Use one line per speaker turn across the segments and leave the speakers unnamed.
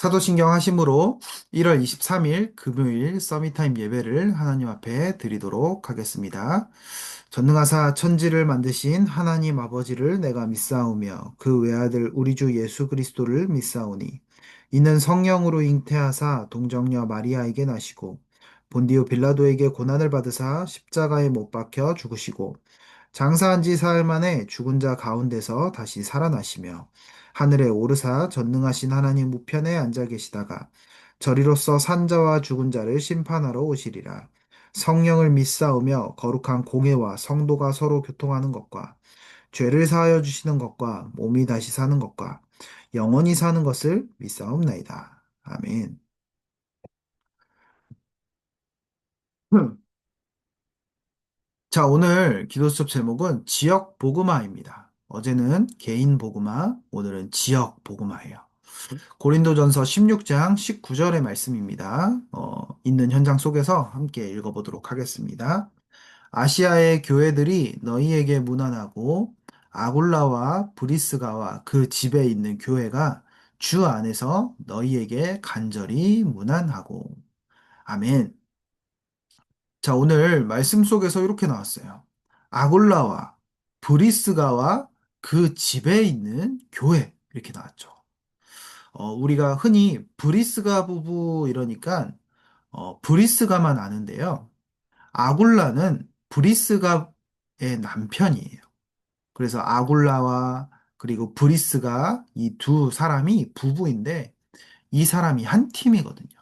사도신경 하심으로 1월 23일 금요일 서밋타임 예배를 하나님 앞에 드리도록 하겠습니다. 전능하사 천지를 만드신 하나님 아버지를 내가 믿사오며 그 외아들 우리 주 예수 그리스도를 믿사오니 이는 성령으로 잉태하사 동정녀 마리아에게 나시고 본디오 빌라도에게 고난을 받으사 십자가에 못 박혀 죽으시고 장사한 지 사흘 만에 죽은 자 가운데서 다시 살아나시며 하늘에 오르사 전능하신 하나님 우편에 앉아 계시다가 저리로서 산자와 죽은 자를 심판하러 오시리라. 성령을 믿사오며 거룩한 공회와 성도가 서로 교통하는 것과 죄를 사하여 주시는 것과 몸이 다시 사는 것과 영원히 사는 것을 믿사옵나이다. 아멘. 자, 오늘 기도 수업 제목은 지역 복음화입니다. 어제는 개인 복음화, 오늘은 지역 복음화예요. 고린도전서 16장 19절의 말씀입니다. 있는 현장 속에서 함께 읽어보도록 하겠습니다. 아시아의 교회들이 너희에게 문안하고 아굴라와 브리스가와 그 집에 있는 교회가 주 안에서 너희에게 간절히 문안하고. 아멘. 자, 오늘 말씀 속에서 이렇게 나왔어요. 아굴라와 브리스가와 그 집에 있는 교회. 이렇게 나왔죠. 우리가 흔히 브리스가 부부 이러니까 브리스가만 아는데요. 아굴라는 브리스가의 남편이에요. 그래서 아굴라와 그리고 브리스가 이 두 사람이 부부인데 이 사람이 한 팀이거든요.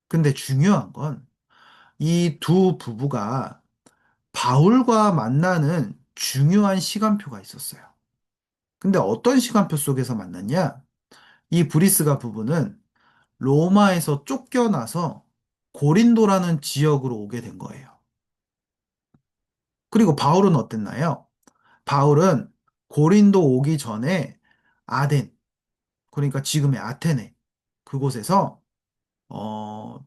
근데 중요한 건 이 두 부부가 바울과 만나는 중요한 시간표가 있었어요. 근데 어떤 시간표 속에서 만났냐? 이 브리스가 부부는 로마에서 쫓겨나서 고린도라는 지역으로 오게 된 거예요. 그리고 바울은 어땠나요? 바울은 고린도 오기 전에 아덴, 그러니까 지금의 아테네, 그곳에서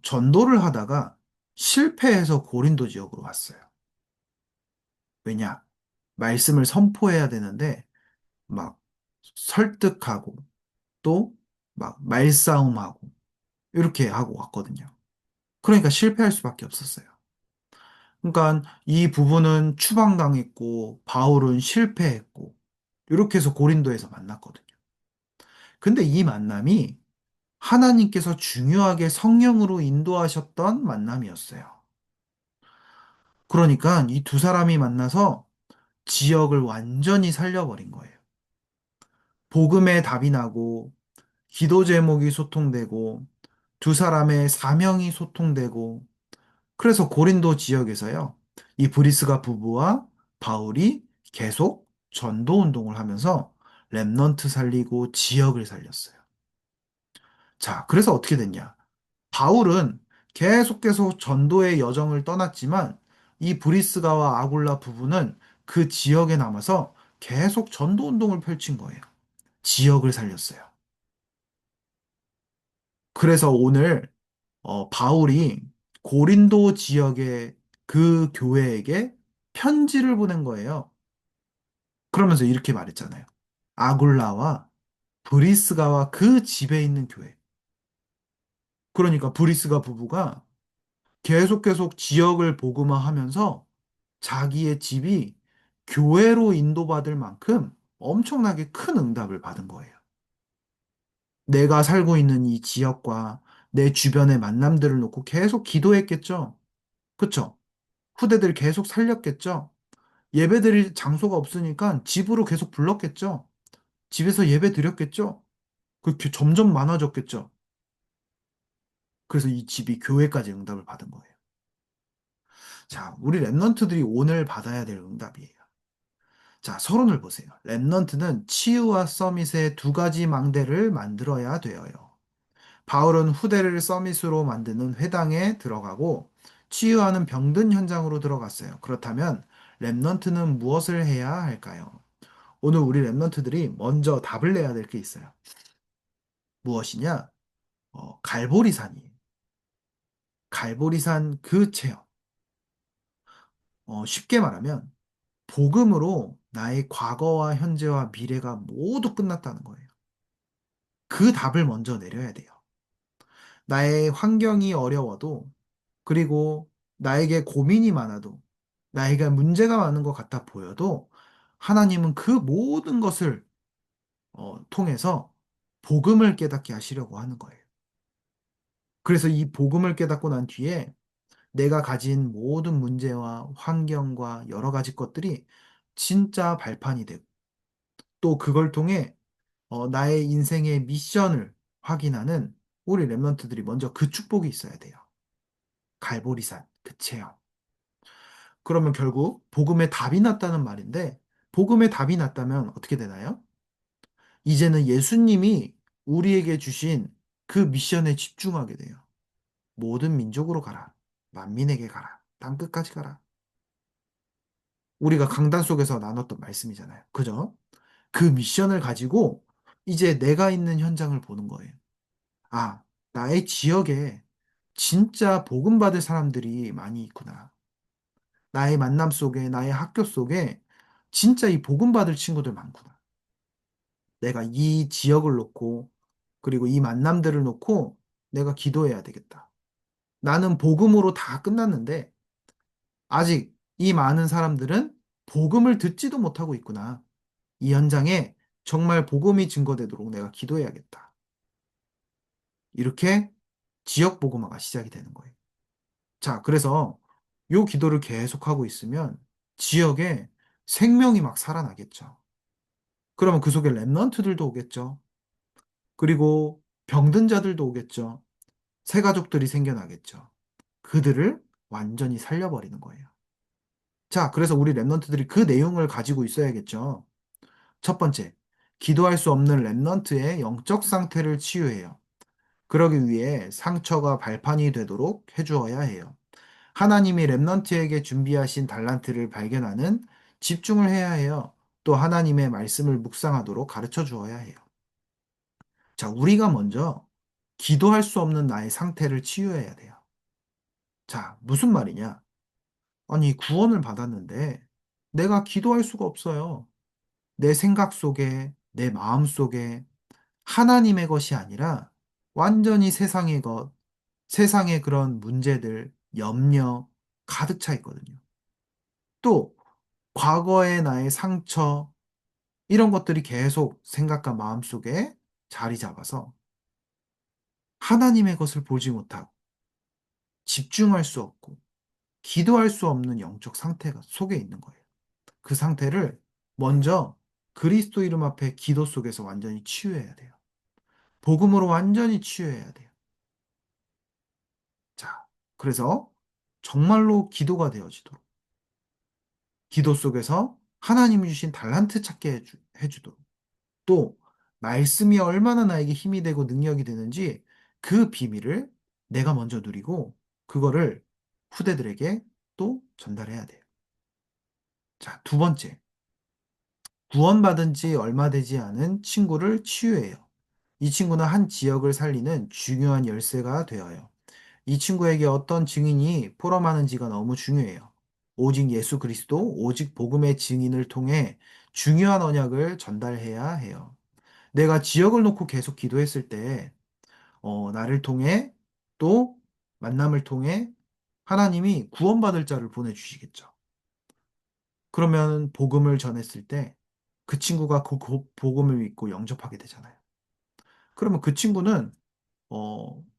전도를 하다가 실패해서 고린도 지역으로 왔어요. 왜냐? 말씀을 선포해야 되는데 막 설득하고 또 막 말싸움하고 이렇게 하고 왔거든요. 그러니까 실패할 수밖에 없었어요. 그러니까 이 부부는 추방당했고 바울은 실패했고 이렇게 해서 고린도에서 만났거든요. 근데 이 만남이 하나님께서 중요하게 성령으로 인도하셨던 만남이었어요. 그러니까 이 두 사람이 만나서 지역을 완전히 살려버린 거예요. 복음의 답이 나고 기도 제목이 소통되고 두 사람의 사명이 소통되고 그래서 고린도 지역에서요. 이 브리스가 부부와 바울이 계속 전도 운동을 하면서 렘넌트 살리고 지역을 살렸어요. 자, 그래서 어떻게 됐냐? 바울은 계속 전도의 여정을 떠났지만 이 브리스가와 아굴라 부부는 그 지역에 남아서 계속 전도 운동을 펼친 거예요. 지역을 살렸어요. 그래서 오늘 바울이 고린도 지역의 그 교회에게 편지를 보낸 거예요. 그러면서 이렇게 말했잖아요. 아굴라와 브리스가와 그 집에 있는 교회. 그러니까 브리스가 부부가 계속 지역을 복음화하면서 자기의 집이 교회로 인도받을 만큼 엄청나게 큰 응답을 받은 거예요. 내가 살고 있는 이 지역과 내 주변의 만남들을 놓고 계속 기도했겠죠. 그쵸? 후대들 계속 살렸겠죠. 예배드릴 장소가 없으니까 집으로 계속 불렀겠죠. 집에서 예배 드렸겠죠. 점점 많아졌겠죠. 그래서 이 집이 교회까지 응답을 받은 거예요. 자, 우리 랩런트들이 오늘 받아야 될 응답이에요. 자, 서론을 보세요. 랩넌트는 치유와 서밋의 두 가지 망대를 만들어야 되어요. 바울은 후대를 서밋으로 만드는 회당에 들어가고 치유하는 병든 현장으로 들어갔어요. 그렇다면 랩넌트는 무엇을 해야 할까요? 오늘 우리 랩넌트들이 먼저 답을 내야 될 게 있어요. 무엇이냐? 갈보리산이에요. 갈보리산 그 체험. 쉽게 말하면 복음으로 나의 과거와 현재와 미래가 모두 끝났다는 거예요. 그 답을 먼저 내려야 돼요. 나의 환경이 어려워도, 그리고 나에게 고민이 많아도, 나에게 문제가 많은 것 같아 보여도, 하나님은 그 모든 것을 통해서 복음을 깨닫게 하시려고 하는 거예요. 그래서 이 복음을 깨닫고 난 뒤에 내가 가진 모든 문제와 환경과 여러 가지 것들이 진짜 발판이 되고, 또 그걸 통해 나의 인생의 미션을 확인하는 우리 랩런트들이 먼저 그 축복이 있어야 돼요. 갈보리산, 그 체험. 그러면 결국 복음의 답이 났다는 말인데, 복음의 답이 났다면 어떻게 되나요? 이제는 예수님이 우리에게 주신 그 미션에 집중하게 돼요. 모든 민족으로 가라. 만민에게 가라. 땅끝까지 가라. 우리가 강단 속에서 나눴던 말씀이잖아요. 그죠? 그 미션을 가지고 이제 내가 있는 현장을 보는 거예요. 아, 나의 지역에 진짜 복음받을 사람들이 많이 있구나. 나의 만남 속에, 나의 학교 속에 진짜 이 복음받을 친구들 많구나. 내가 이 지역을 놓고, 그리고 이 만남들을 놓고 내가 기도해야 되겠다. 나는 복음으로 다 끝났는데, 아직 이 많은 사람들은 복음을 듣지도 못하고 있구나. 이 현장에 정말 복음이 증거되도록 내가 기도해야겠다. 이렇게 지역 복음화가 시작이 되는 거예요. 자, 그래서 요 기도를 계속하고 있으면 지역에 생명이 막 살아나겠죠. 그러면 그 속에 랩런트들도 오겠죠. 그리고 병든 자들도 오겠죠. 새 가족들이 생겨나겠죠. 그들을 완전히 살려버리는 거예요. 자, 그래서 우리 랩런트들이 그 내용을 가지고 있어야겠죠. 첫 번째, 기도할 수 없는 랩런트의 영적 상태를 치유해요. 그러기 위해 상처가 발판이 되도록 해주어야 해요. 하나님이 랩넌트에게 준비하신 달란트를 발견하는 집중을 해야 해요. 또 하나님의 말씀을 묵상하도록 가르쳐 주어야 해요. 자, 우리가 먼저 기도할 수 없는 나의 상태를 치유해야 돼요. 자, 무슨 말이냐? 아니, 구원을 받았는데 내가 기도할 수가 없어요. 내 생각 속에, 내 마음 속에 하나님의 것이 아니라 완전히 세상의 것, 세상의 그런 문제들, 염려 가득 차 있거든요. 또 과거의 나의 상처, 이런 것들이 계속 생각과 마음 속에 자리 잡아서 하나님의 것을 보지 못하고 집중할 수 없고 기도할 수 없는 영적 상태가 속에 있는 거예요. 그 상태를 먼저 그리스도 이름 앞에 기도 속에서 완전히 치유해야 돼요. 복음으로 완전히 치유해야 돼요. 자, 그래서 정말로 기도가 되어지도록 기도 속에서 하나님이 주신 달란트 찾게 해주도록 또 말씀이 얼마나 나에게 힘이 되고 능력이 되는지 그 비밀을 내가 먼저 누리고 그거를 후대들에게 또 전달해야 돼요. 자, 두 번째. 구원받은 지 얼마 되지 않은 친구를 치유해요. 이 친구는 한 지역을 살리는 중요한 열쇠가 되어요. 이 친구에게 어떤 증인이 포럼하는지가 너무 중요해요. 오직 예수 그리스도, 오직 복음의 증인을 통해 중요한 언약을 전달해야 해요. 내가 지역을 놓고 계속 기도했을 때, 나를 통해 또 만남을 통해 하나님이 구원받을 자를 보내주시겠죠. 그러면 복음을 전했을 때 그 친구가 그 복음을 믿고 영접하게 되잖아요. 그러면 그 친구는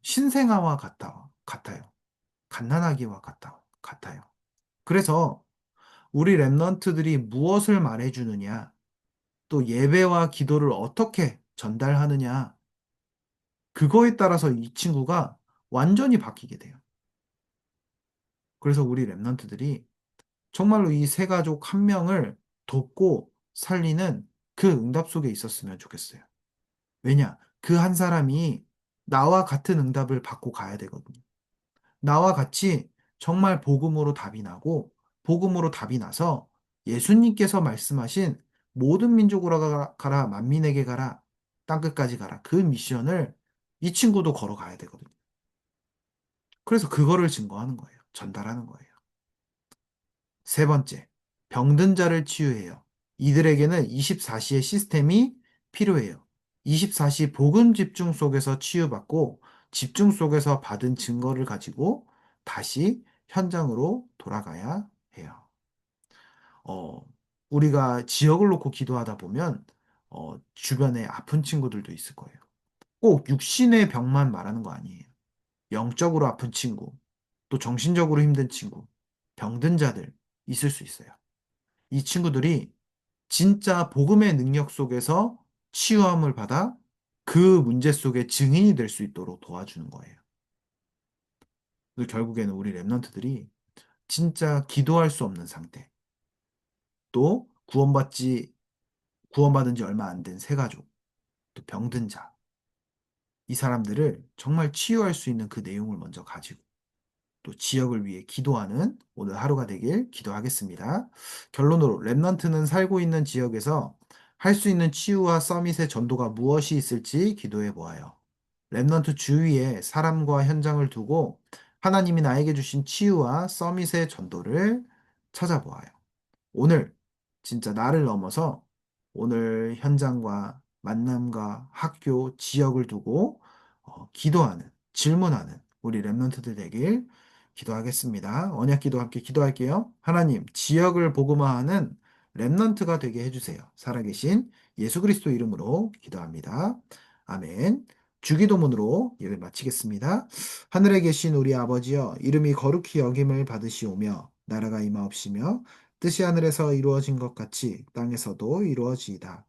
신생아와 같아요. 갓난아기와 같아요. 그래서 우리 랩런트들이 무엇을 말해주느냐, 또 예배와 기도를 어떻게 전달하느냐, 그거에 따라서 이 친구가 완전히 바뀌게 돼요. 그래서 우리 랩런트들이 정말로 이 세 가족 한 명을 돕고 살리는 그 응답 속에 있었으면 좋겠어요. 왜냐? 그 한 사람이 나와 같은 응답을 받고 가야 되거든요. 나와 같이 정말 복음으로 답이 나고, 복음으로 답이 나서 예수님께서 말씀하신 모든 민족으로 가라, 만민에게 가라, 땅끝까지 가라. 그 미션을 이 친구도 걸어가야 되거든요. 그래서 그거를 증거하는 거예요. 전달하는 거예요. 세 번째, 병든 자를 치유해요. 이들에게는 24시의 시스템이 필요해요. 24시 복음 집중 속에서 치유받고 집중 속에서 받은 증거를 가지고 다시 현장으로 돌아가야 해요. 어, 우리가 지역을 놓고 기도하다 보면 주변에 아픈 친구들도 있을 거예요. 꼭 육신의 병만 말하는 거 아니에요. 영적으로 아픈 친구, 또 정신적으로 힘든 친구, 병든 자들 있을 수 있어요. 이 친구들이 진짜 복음의 능력 속에서 치유함을 받아 그 문제 속에 증인이 될 수 있도록 도와주는 거예요. 그래서 결국에는 우리 랩런트들이 진짜 기도할 수 없는 상태, 또 구원받은 지 얼마 안 된 새가족, 또 병든 자, 이 사람들을 정말 치유할 수 있는 그 내용을 먼저 가지고 또 지역을 위해 기도하는 오늘 하루가 되길 기도하겠습니다. 결론으로 랩넌트는 살고 있는 지역에서 할 수 있는 치유와 서밋의 전도가 무엇이 있을지 기도해 보아요. 랩넌트 주위에 사람과 현장을 두고 하나님이 나에게 주신 치유와 서밋의 전도를 찾아보아요. 오늘 진짜 나를 넘어서 오늘 현장과 만남과 학교, 지역을 두고 기도하는, 질문하는 우리 랩런트들 되길 기도하겠습니다. 언약 기도 함께 기도할게요. 하나님, 지역을 복음화하는 랩런트가 되게 해주세요. 살아계신 예수 그리스도 이름으로 기도합니다. 아멘. 주기도문으로 예배 마치겠습니다. 하늘에 계신 우리 아버지여, 이름이 거룩히 여김을 받으시오며, 나라가 임하옵시며, 뜻이 하늘에서 이루어진 것 같이 땅에서도 이루어지이다.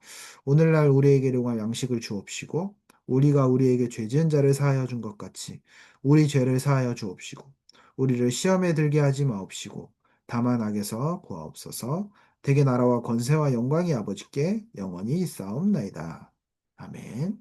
오늘날 우리에게 일용할 양식을 주옵시고 우리가 우리에게 죄 지은 자를 사하여 준 것 같이 우리 죄를 사하여 주옵시고 우리를 시험에 들게 하지 마옵시고 다만 악에서 구하옵소서. 대개 나라와 권세와 영광이 아버지께 영원히 있사옵나이다. 아멘.